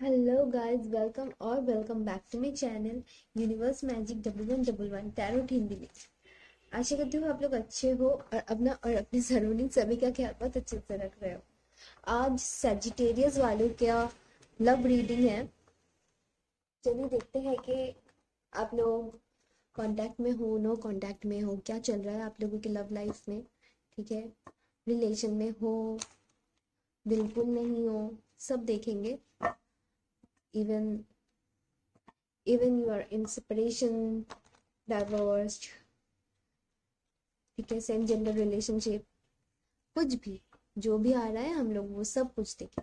Hello guys, welcome और welcome back to my channel universe magic 1111 tarot Hindi में। आशा करती हूँ आप लोग अच्छे हो और अपना और अपने सराउंडिंग सभी का ख्याल बहुत अच्छे से रख रहे हो। आज सजिटेरियस वालों का लव रीडिंग है। चलिए देखते हैं कि आप लोग कांटेक्ट में हो, नो कांटेक्ट में हो, क्या चल रहा है आप लोगों की लव लाइफ में। ठीक है, रिलेशन में हो, बिल्कुल नहीं हो, सब देखेंगे। Even even you are in separation, divorced, ठीक है, सेम जेंडर रिलेशनशिप, कुछ भी जो भी आ रहा है हम लोग वो सब कुछ देखें।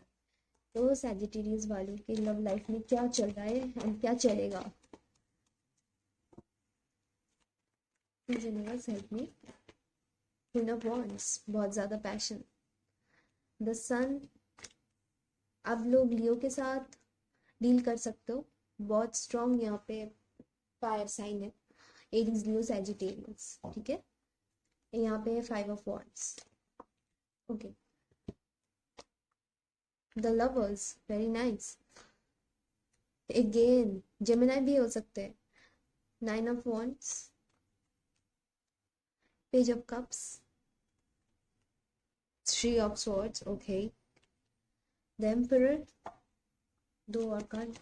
तो सैजिटेरियस वालों के लव लाइफ में क्या चल रहा है एंड क्या चलेगा। Universe help me. Queen of wands, बहुत ज़्यादा पैशन। द सन, आप लोग लियो के साथ डील कर सकते हो। बहुत स्ट्रॉन्ग यहाँ पे फायर साइन है, एरीज, लियो, सैजिटेरियस। ठीक है, यहाँ पे है 5 of wands. Okay, the lovers, very nice. Again Gemini भी हो सकते हैं। 9 of wands, page of cups, 3 of swords. Okay, the emperor, 2 arcana,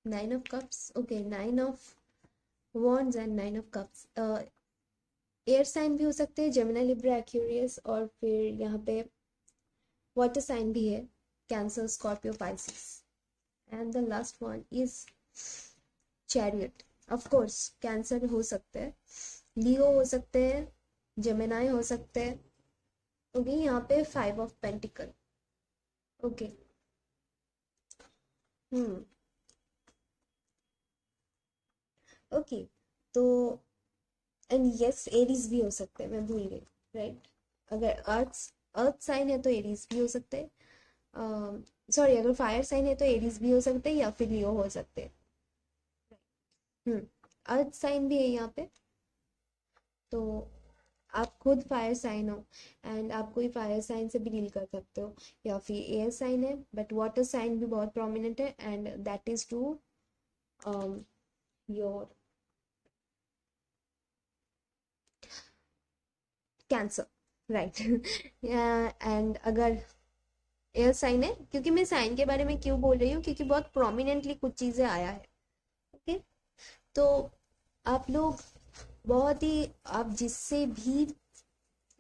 9 of cups. Okay, 9 of wands and 9 of cups. Air sign भी हो सकते हैं, जेमिनाई, लिब्रा, एक्वेरियस, और फिर यहाँ पे वाटर साइन भी है, cancer, Scorpio, Pisces. And the last one is chariot. Of course cancer हो सकते हैं, लियो हो सकते हैं, जेमिनाई हो सकते हैं। ओके, यहाँ पे 5 of pentacle. Okay, hmm, okay. तो एंड यस, एरीज भी हो सकते हैं, मैं भूल गई। राइट, अगर अर्थ साइन है तो एरीज भी हो सकते हैं। सॉरी, अगर फायर साइन है तो एरीज भी हो सकते हैं या फिर लियो हो सकते हैं। हम्म, अर्थ साइन भी है यहाँ पे, तो आप खुद फायर साइन हो एंड आप कोई फायर साइन से भी डील कर सकते हो, या फिर एयर साइन है बट वाटर साइन भी बहुत प्रोमिनेंट है and that is to your cancer. Right. And अगर एयर साइन है, क्योंकि मैं साइन के बारे में क्यों बोल रही हूँ, क्योंकि बहुत प्रोमिनेंटली कुछ चीज़ें आया है। ओके, तो आप लोग बहुत ही, आप जिससे भी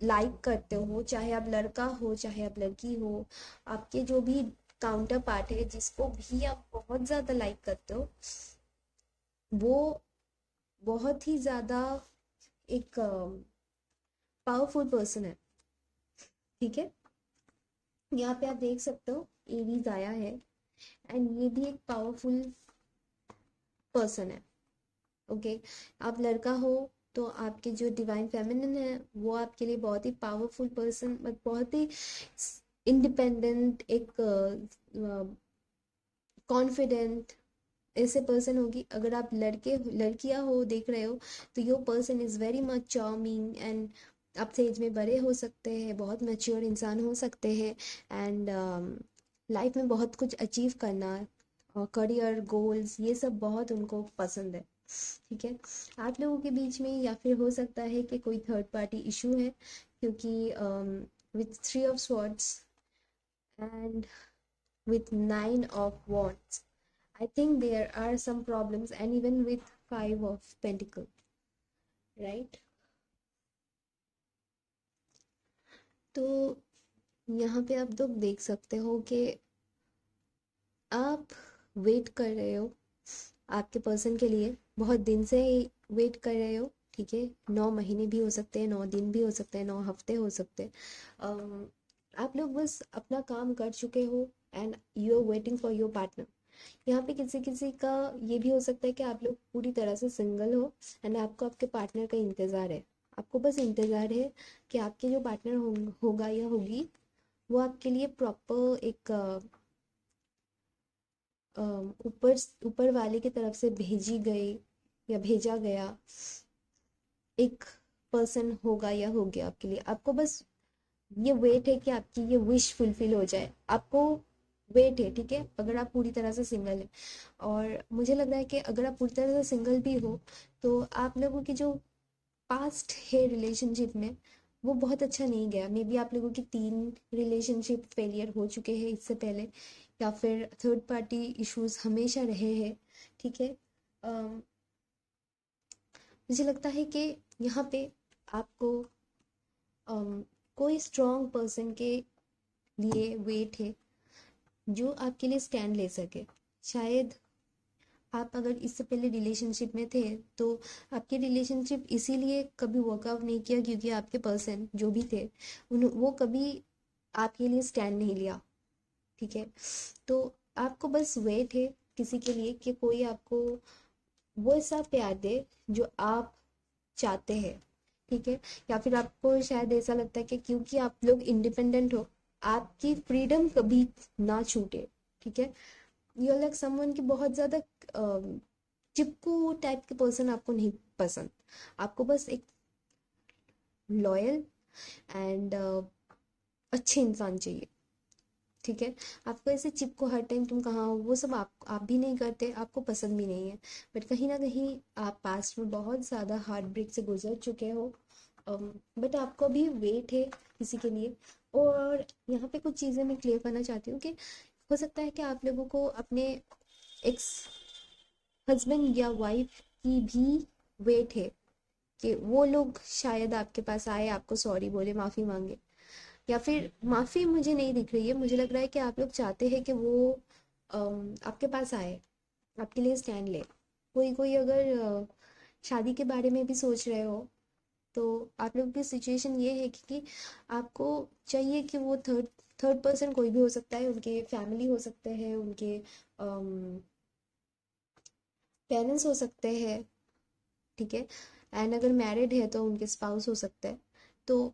लाइक करते हो, चाहे आप लड़का हो चाहे आप लड़की हो, आपके जो भी काउंटर पार्ट है जिसको भी आप बहुत ज़्यादा लाइक करते हो, वो बहुत ही ज़्यादा एक पावरफुल पर्सन है। ठीक है, यहाँ पे आप देख सकते हो एरीज आया है एंड ये भी एक पावरफुल पर्सन है। ओके, आप लड़का हो तो आपके जो डिवाइन फेमिनिन है वो आपके लिए बहुत ही पावरफुल पर्सन, बहुत ही इंडिपेंडेंट, एक कॉन्फिडेंट ऐसे पर्सन होगी। अगर आप लड़के लड़कियां हो देख रहे हो तो your person is very much charming and आपसे एज में बड़े हो सकते हैं, बहुत मैच्योर इंसान हो सकते हैं एंड लाइफ में बहुत कुछ अचीव करना और करियर गोल्स ये सब बहुत उनको पसंद है। ठीक है, आप लोगों के बीच में या फिर हो सकता है कि कोई थर्ड पार्टी इशू है, क्योंकि with 3 of swords and with 9 of wands, I think there are some problems, and even with 5 of pentacle, right? तो यहाँ पे आप लोग देख सकते हो कि आप वेट कर रहे हो आपके पर्सन के लिए, बहुत दिन से वेट कर रहे हो। ठीक है, 9 महीने भी हो सकते हैं, 9 दिन भी हो सकते हैं, 9 हफ्ते हो सकते हैं। आप लोग बस अपना काम कर चुके हो and you are waiting for your partner. यहाँ पे किसी किसी का ये भी हो सकता है कि आप लोग पूरी तरह से सिंगल हो एंड आपको आपके पार्टनर का इंतज़ार है। आपको बस इंतज़ार है कि आपके जो पार्टनर होगा या होगी वो आपके लिए प्रॉपर एक ऊपर ऊपर वाले की तरफ से भेजी गई या भेजा गया एक पर्सन होगा या हो गया आपके लिए। आपको बस ये वेट है कि आपकी ये विश फुलफिल हो जाए। आपको वेट है, ठीक है, अगर आप पूरी तरह से सिंगल है। और मुझे लग रहा है कि अगर आप पूरी तरह से सिंगल भी हो तो आप लोगों की जो पास्ट है रिलेशनशिप में वो बहुत अच्छा नहीं गया। मे बी आप लोगों की 3 रिलेशनशिप फेलियर हो चुके हैं इससे पहले, या फिर थर्ड पार्टी इश्यूज हमेशा रहे हैं, ठीक है। अम, मुझे लगता है कि यहाँ पे आपको कोई स्ट्रॉन्ग पर्सन के लिए वेट है जो आपके लिए स्टैंड ले सके। शायद आप अगर इससे पहले रिलेशनशिप में थे तो आपकी रिलेशनशिप इसीलिए कभी वर्कआउट नहीं किया क्योंकि आपके पर्सन जो भी थे उन वो कभी आपके लिए स्टैंड नहीं लिया, ठीक है। तो आपको बस वेट है किसी के लिए कि कोई आपको वो ऐसा प्यार दे जो आप चाहते हैं, ठीक है। या फिर आपको शायद ऐसा लगता है कि क्योंकि आप लोग इंडिपेंडेंट हो आपकी फ्रीडम कभी ना छूटे, ठीक है। यू लाइक समवन की बहुत ज़्यादा चिपकू टाइप के पर्सन आपको नहीं पसंद। आपको बस एक लॉयल एंड अच्छे इंसान चाहिए, ठीक है। आपको ऐसे चिपको हर टाइम तुम कहाँ हो वो सब आप भी नहीं करते, आपको पसंद भी नहीं है। बट कहीं ना कहीं आप पास्ट में बहुत ज़्यादा हार्ट ब्रेक से गुजर चुके हो, बट आपको भी वेट है किसी के लिए। और यहाँ पे कुछ चीज़ें मैं क्लियर करना चाहती हूँ कि हो सकता है कि आप लोगों को अपने एक्स हस्बैंड या वाइफ की भी वेट है कि वो लोग शायद आपके पास आए, आपको सॉरी बोले, माफ़ी मांगे। या फिर माफ़ी मुझे नहीं दिख रही है, मुझे लग रहा है कि आप लोग चाहते हैं कि वो आपके पास आए, आपके लिए स्टैंड ले। कोई कोई अगर शादी के बारे में भी सोच रहे हो तो आप लोग की सिचुएशन ये है कि आपको चाहिए कि वो थर्ड थर्ड पर्सन कोई भी हो सकता है, उनके फैमिली हो सकते हैं, उनके पेरेंट्स हो सकते हैं, ठीक है। एंड अगर मैरिड है तो उनके स्पाउस हो सकते हैं। तो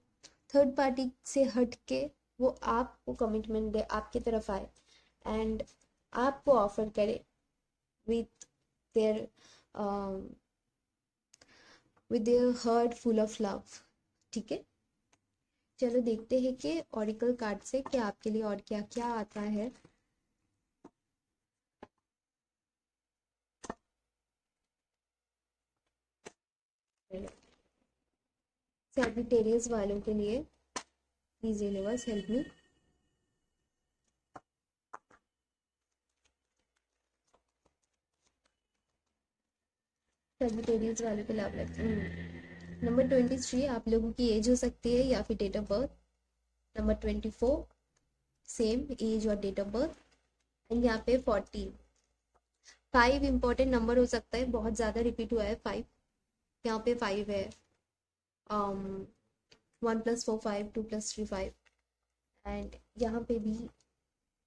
थर्ड पार्टी से हट के वो आपको कमिटमेंट दे, आपकी तरफ आए एंड आपको ऑफर करे with their with their heart full of love, ठीक है। चलो देखते हैं कि ऑरिकल कार्ड से क्या आपके लिए और क्या क्या आता है। सैजिटेरियस वालों के लिए please universe help me. Sagittarius वालों के लव लाइफ नंबर 23 आप लोगों की एज हो सकती है या फिर date of birth. Number 24 same age और डेट ऑफ बर्थ। एंड यहाँ पे 14 5 इंपॉर्टेंट नंबर हो सकता है, बहुत ज़्यादा रिपीट हुआ है 5। यहाँ पे 5 है, 1 + 4 5, 2 + 3 5। एंड यहाँ पे भी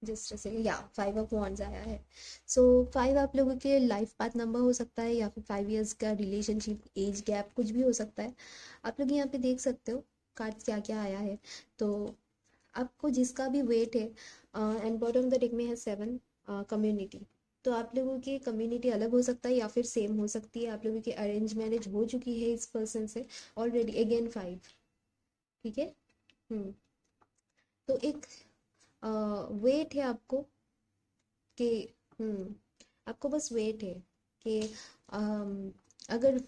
जस्ट ऐसे या 5 ऑफ wands आया है। सो 5 आप लोगों के लाइफ पाथ नंबर हो सकता है या फिर 5 years का रिलेशनशिप एज गैप कुछ भी हो सकता है। आप लोग यहाँ पे देख सकते हो कार्ड्स क्या क्या आया है। तो आपको जिसका भी वेट है and bottom of the deck में है 7 कम्युनिटी। तो आप लोगों की कम्युनिटी अलग हो सकता है या फिर सेम हो सकती है। आप लोगों की अरेंज मैरिज हो चुकी है इस पर्सन से ऑलरेडी, अगेन 5, ठीक है। हम्म। तो एक वेट है आपको कि आपको बस वेट है कि अगर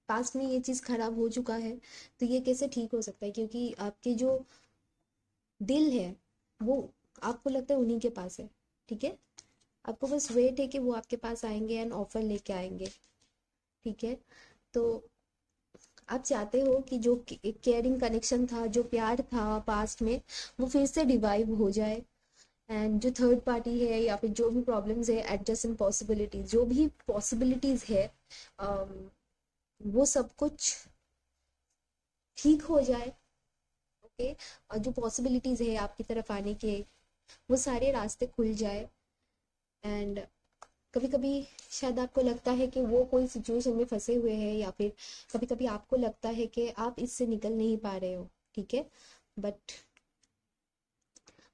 पास्ट में ये चीज़ खराब हो चुका है तो ये कैसे ठीक हो सकता है, क्योंकि आपके जो दिल है वो आपको लगता है उन्हीं के पास है, ठीक है। आपको बस वेट है कि वो आपके पास आएंगे एंड ऑफर लेके आएंगे, ठीक है। तो आप चाहते हो कि जो केयरिंग कनेक्शन था, जो प्यार था पास्ट में, वो फिर से रिवाइव हो जाए। एंड जो थर्ड पार्टी है या फिर जो भी प्रॉब्लम्स है, एडजस्टेंट पॉसिबिलिटीज, जो भी पॉसिबिलिटीज है, वो सब कुछ ठीक हो जाए, ओके। और जो पॉसिबिलिटीज है आपकी तरफ आने के, वो सारे रास्ते खुल जाए। एंड कभी कभी शायद आपको लगता है कि वो कोई सिचुएशन में फंसे हुए हैं, या फिर कभी कभी आपको लगता है कि आप इससे निकल नहीं पा रहे हो, ठीक है। बट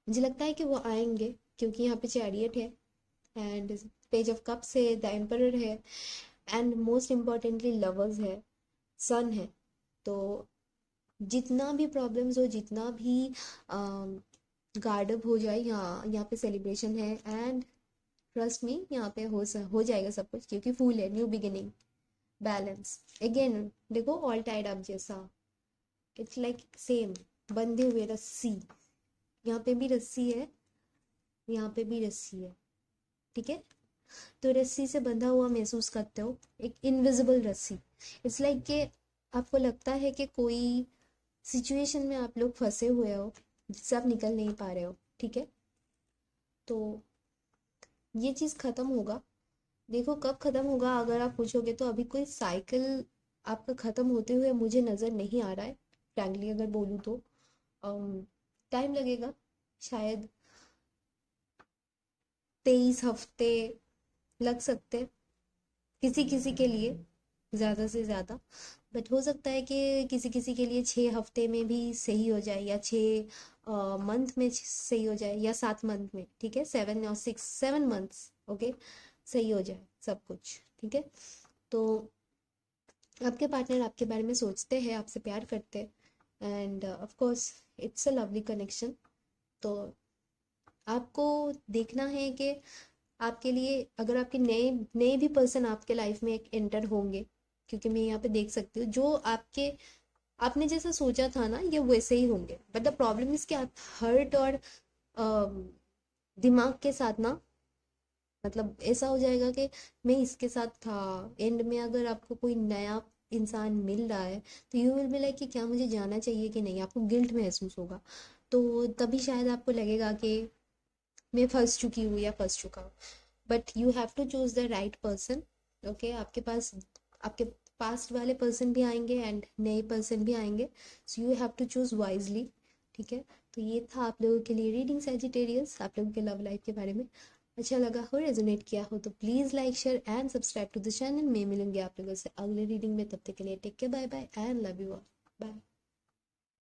मुझे लगता है कि वो आएंगे क्योंकि यहाँ पे चैरियट है एंड पेज ऑफ कप्स है, द एम्परर है एंड मोस्ट इम्पॉर्टेंटली लवर्स है, सन है। तो जितना भी प्रॉब्लम्स हो, जितना भी गार्ड अप हो जाए, यहाँ पे सेलिब्रेशन है, एंड ट्रस्ट मी यहाँ पे हो जाएगा सब कुछ, क्योंकि फूल है, न्यू बिगिनिंग, बैलेंस अगेन। देखो ऑल टाइड अप जैसा, इट्स लाइक सेम, बंधे हुए रस्सी, यहाँ पे भी रस्सी है, यहाँ पे भी रस्सी है, ठीक है। तो रस्सी से बंधा हुआ महसूस करते हो, एक इनविजिबल रस्सी। इट्स लाइक कि आपको लगता है कि कोई सिचुएशन में आप लोग फंसे हुए हो जिससे आप निकल नहीं पा रहे हो, ठीक है। तो ये चीज़ खत्म होगा। देखो कब खत्म होगा अगर आप पूछोगे तो अभी कोई साइकिल आपका खत्म होते हुए मुझे नज़र नहीं आ रहा है, फ्रैंकली अगर बोलूँ तो। टाइम लगेगा, शायद 23 हफ्ते लग सकते, किसी किसी के लिए, ज़्यादा से ज़्यादा। बट हो सकता है कि किसी किसी के लिए 6 हफ्ते में भी सही हो जाए, या 6 मंथ में सही हो जाए, या 7 मंथ में, ठीक है, 7 और 6, 7 मंथ्स, ओके, सही हो जाए सब कुछ, ठीक है। तो आपके पार्टनर आपके बारे में सोचते हैं, आपसे प्यार करते हैं, end of course it's a lovely connection. तो आपको देखना है कि आपके लिए अगर आपके नए नए भी पर्सन आपके लाइफ में एक एंटर होंगे, क्योंकि मैं यहाँ पे देख सकती हूँ जो आपके, आपने जैसा सोचा था ना ये वैसे ही होंगे। बट द प्रॉब्लम इज कि आप हर्ट और दिमाग के साथ ना, मतलब ऐसा हो जाएगा कि मैं इसके साथ था, एंड में अगर आपको कोई नया इंसान मिल रहा है तो यू विल बी लाइक कि क्या मुझे जाना चाहिए कि नहीं, आपको गिल्ट महसूस होगा। तो तभी शायद आपको लगेगा कि मैं फंस चुकी हूँ या फंस चुका हूँ। But you have to choose the right person, okay. आपके पास्ट वाले पर्सन भी आएंगे एंड नए पर्सन भी आएंगे, so you have to choose wisely, ठीक है। तो ये था आप लोगों के लिए रीडिंग सैजिटेरियस, आप लोगों के लव लाइफ के बारे में। अच्छा लगा हो, रेजोनेट किया हो तो please like share and subscribe to the channel. मैं मिलूंगी आप लोगों से अगले रीडिंग में, तब तक के लिए take care, bye bye and love you all, bye.